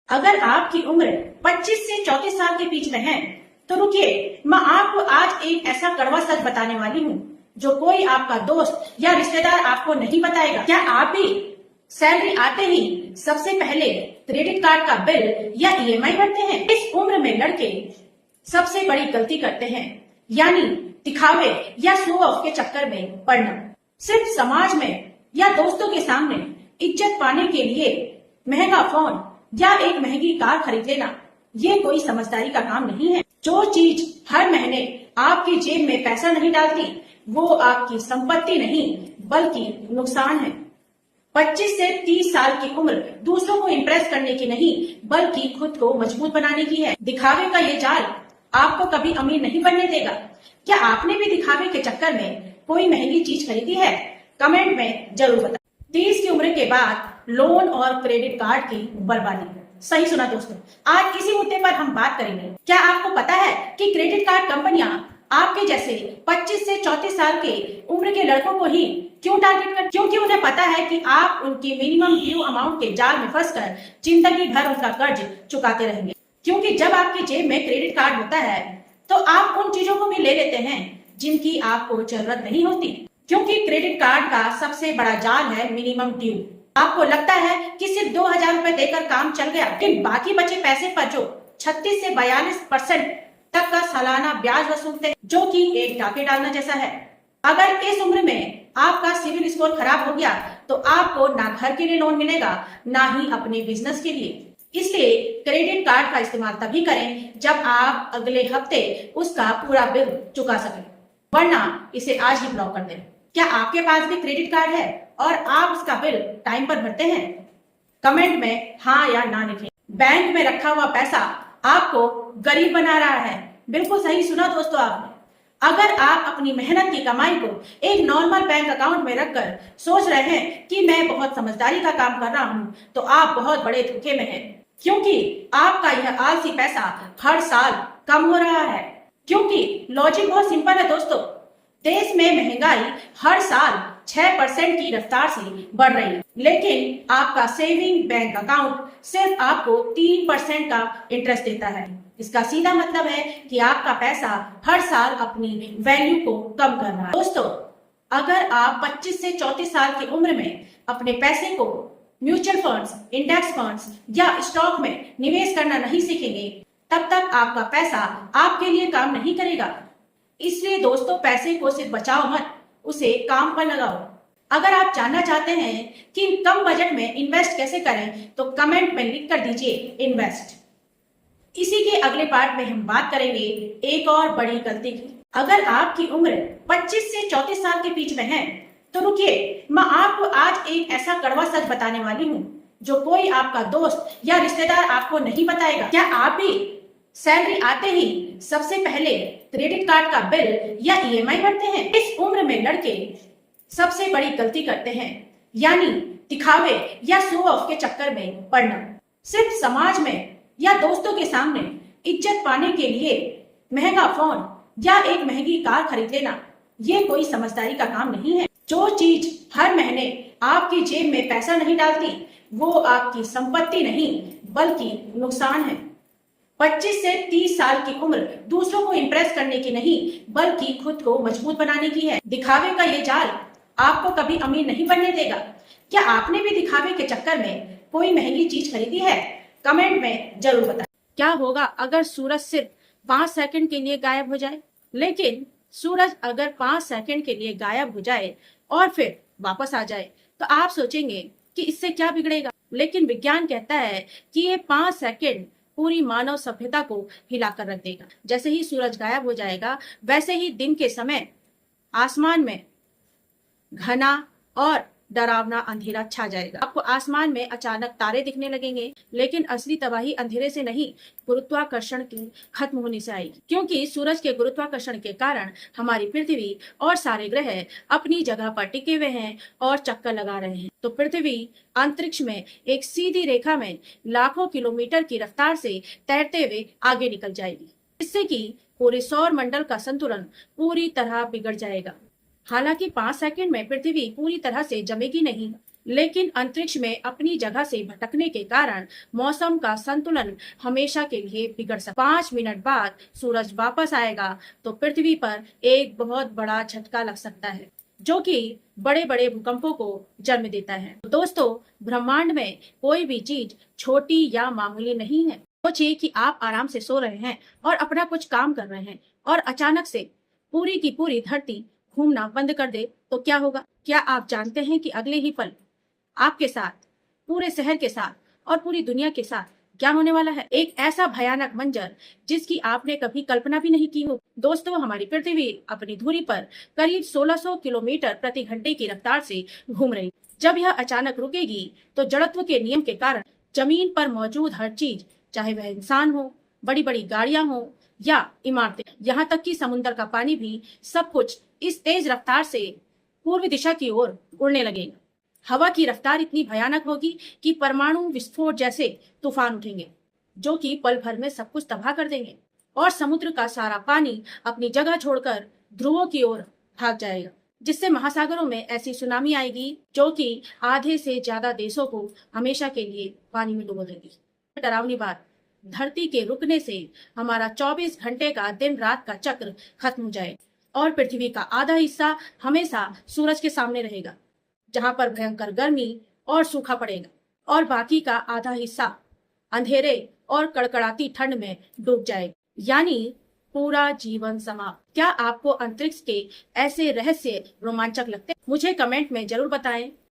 अगर आपकी उम्र 25 से 34 साल के बीच में है तो रुकिए, मैं आपको आज एक ऐसा कड़वा सच बताने वाली हूँ जो कोई आपका दोस्त या रिश्तेदार आपको नहीं बताएगा। क्या आप भी सैलरी आते ही सबसे पहले क्रेडिट कार्ड का बिल या ईएमआई भरते हैं? इस उम्र में लड़के सबसे बड़ी गलती करते हैं, यानी दिखावे या शो ऑफ के चक्कर में पड़ना। सिर्फ समाज में या दोस्तों के सामने इज्जत पाने के लिए महंगा फोन या एक महंगी कार खरीद लेना, ये कोई समझदारी का काम नहीं है। जो चीज हर महीने आपकी जेब में पैसा नहीं डालती, वो आपकी संपत्ति नहीं बल्कि नुकसान है। 25 से 30 साल की उम्र दूसरों को इम्प्रेस करने की नहीं बल्कि खुद को मजबूत बनाने की है। दिखावे का ये जाल आपको कभी अमीर नहीं बनने देगा। क्या आपने भी दिखावे के चक्कर में कोई महंगी चीज खरीदी है? कमेंट में जरूर बताएं। 30 की उम्र के बाद लोन और क्रेडिट कार्ड की बर्बादी। सही सुना दोस्तों, आज इसी मुद्दे पर हम बात करेंगे। क्या आपको पता है कि क्रेडिट कार्ड कंपनियां आपके जैसे 25 से 34 साल के उम्र के लड़कों को ही क्यों टारगेट कर? क्योंकि उन्हें पता है कि आप उनकी मिनिमम ड्यू अमाउंट के जाल में फंसकर जिंदगी भर उनका कर्ज चुकाते रहेंगे। क्योंकि जब आपकी जेब में क्रेडिट कार्ड होता है तो आप उन चीजों को भी ले लेते हैं जिनकी आपको जरूरत नहीं होती। क्योंकि क्रेडिट कार्ड का सबसे बड़ा जाल है मिनिमम ड्यू। आपको लगता है कि सिर्फ 2000 रुपए देकर काम चल गया, लेकिन बाकी बचे पैसे पर जो 36 से 42% तक का सालाना ब्याज वसूलते हैं, जो कि एक डाके डालना जैसा है। अगर इस उम्र में आपका सिविल स्कोर खराब हो गया तो आपको ना घर के लिए लोन मिलेगा ना ही अपने बिजनेस के लिए। इसलिए क्रेडिट कार्ड का इस्तेमाल तभी करें जब आप अगले हफ्ते उसका पूरा बिल चुका सकें, वरना इसे आज ही ब्लॉक कर दें। क्या आपके पास भी क्रेडिट कार्ड है और आप उसका बिल टाइम पर भरते हैं? कमेंट में हाँ या ना लिखें। बैंक में रखा हुआ पैसा आपको गरीब बना रहा है। बिल्कुल सही सुना दोस्तों आपने। अगर आप अपनी मेहनत की कमाई को एक नॉर्मल बैंक अकाउंट में रखकर सोच रहे हैं कि मैं बहुत समझदारी का काम कर रहा हूँ, तो आप बहुत बड़े धोखे में हैं। क्योंकि आपका यह आलसी पैसा हर साल कम हो रहा है। क्योंकि लॉजिक बहुत सिंपल है दोस्तों, देश में महंगाई हर साल 6% की रफ्तार से बढ़ रही है, लेकिन आपका सेविंग बैंक अकाउंट सिर्फ आपको 3% का इंटरेस्ट देता है। इसका सीधा मतलब है कि आपका पैसा हर साल अपनी वैल्यू को कम कर रहा है। दोस्तों, अगर आप 25 से 34 साल की उम्र में अपने पैसे को म्यूचुअल फंड्स, इंडेक्स फंड्स या स्टॉक में निवेश करना नहीं सीखेंगे, तब तक आपका पैसा आपके लिए काम नहीं करेगा। इसलिए दोस्तों, पैसे को सिर्फ बचाओ मत, उसे काम पर लगाओ। अगर आप जानना चाहते हैं कि कम बजट में इन्वेस्ट कैसे करें तो कमेंट में लिख कर दीजिए इन्वेस्ट। इसी के अगले पार्ट में हम बात करेंगे एक और बड़ी गलती की। अगर आपकी उम्र 25 से 34 साल के बीच में है तो रुकिए, मैं आपको आज एक ऐसा कड़वा सच बताने वाली हूँ जो कोई आपका दोस्त या रिश्तेदार आपको नहीं बताएगा। क्या आप भी सैलरी आते ही सबसे पहले क्रेडिट कार्ड का बिल या ईएमआई भरते हैं? इस उम्र में लड़के सबसे बड़ी गलती करते हैं, यानी दिखावे या शो ऑफ के चक्कर में पड़ना। सिर्फ समाज में या दोस्तों के सामने इज्जत पाने के लिए महंगा फोन या एक महंगी कार खरीद लेना, ये कोई समझदारी का काम नहीं है। जो चीज हर महीने आपकी जेब में पैसा नहीं डालती, वो आपकी संपत्ति नहीं बल्कि नुकसान है। 25 से 30 साल की उम्र दूसरों को इम्प्रेस करने की नहीं बल्कि खुद को मजबूत बनाने की है। दिखावे का ये जाल आपको कभी अमीर नहीं बनने देगा। क्या आपने भी दिखावे के चक्कर में कोई महंगी चीज खरीदी है? कमेंट में जरूर बताएं। क्या होगा अगर सूरज सिर्फ 5 सेकंड के लिए गायब हो जाए? लेकिन सूरज अगर 5 सेकंड के लिए गायब हो जाए और फिर वापस आ जाए तो आप सोचेंगे कि इससे क्या बिगड़ेगा। लेकिन विज्ञान कहता है कि ये 5 सेकंड पूरी मानव सभ्यता को हिलाकर रख देगा। जैसे ही सूरज गायब हो जाएगा, वैसे ही दिन के समय आसमान में घना और डरावना अंधेरा छा जाएगा। आपको आसमान में अचानक तारे दिखने लगेंगे, लेकिन असली तबाही अंधेरे से नहीं, गुरुत्वाकर्षण की खत्म होने से आएगी। क्योंकि सूरज के गुरुत्वाकर्षण के कारण हमारी पृथ्वी और सारे ग्रह अपनी जगह पर टिके हुए हैं और चक्कर लगा रहे हैं। तो पृथ्वी अंतरिक्ष में एक सीधी रेखा में लाखों किलोमीटर की रफ्तार से तैरते हुए आगे निकल जाएगी, जिससे कि पूरे सौर मंडल का संतुलन पूरी तरह बिगड़ जाएगा। हालांकि 5 सेकंड में पृथ्वी पूरी तरह से जमेगी नहीं, लेकिन अंतरिक्ष में अपनी जगह से भटकने के कारण मौसम का संतुलन हमेशा के लिए बिगड़ सकता है। 5 मिनट बाद सूरज वापस आएगा तो पृथ्वी पर एक बहुत बड़ा झटका लग सकता है, जो कि बड़े बड़े भूकंपों को जन्म देता है। तो दोस्तों, ब्रह्मांड में कोई भी चीज छोटी या मामूली नहीं है। सोचिए कि आप आराम से सो रहे हैं और अपना कुछ काम कर रहे हैं और अचानक से पूरी की पूरी धरती घूमना बंद कर दे तो क्या होगा? क्या आप जानते हैं कि अगले ही पल आपके साथ, पूरे शहर के साथ और पूरी दुनिया के साथ क्या होने वाला है? एक ऐसा भयानक मंजर जिसकी आपने कभी कल्पना भी नहीं की हो। दोस्तों, हमारी पृथ्वी अपनी धुरी पर करीब 1600 किलोमीटर प्रति घंटे की रफ्तार से घूम रही। जब यह अचानक रुकेगी तो जड़त्व के नियम के कारण जमीन पर मौजूद हर चीज, चाहे वह इंसान हो, बड़ी बड़ी गाड़ियां हो या इमारतें, यहाँ तक कि समुद्र का पानी भी, सब कुछ इस तेज रफ्तार से पूर्व दिशा की ओर उड़ने लगेगा। हवा की रफ्तार इतनी भयानक होगी कि परमाणु विस्फोट जैसे तूफान उठेंगे, जो कि पल भर में सब कुछ तबाह कर देंगे और समुद्र का सारा पानी अपनी जगह छोड़कर ध्रुवों की ओर भाग जाएगा, जिससे महासागरों में ऐसी सुनामी आएगी जो कि आधे से ज्यादा देशों को हमेशा के लिए पानी में डुबो देगी। डरावनी बात, धरती के रुकने से हमारा 24 घंटे का दिन रात का चक्र खत्म हो जाए और पृथ्वी का आधा हिस्सा हमेशा सूरज के सामने रहेगा, जहां पर भयंकर गर्मी और सूखा पड़ेगा, और बाकी का आधा हिस्सा अंधेरे और कड़कड़ाती ठंड में डूब जाएगा, यानी पूरा जीवन समाप्त। क्या आपको अंतरिक्ष के ऐसे रहस्य रोमांचक लगते हैं? मुझे कमेंट में जरूर बताएं।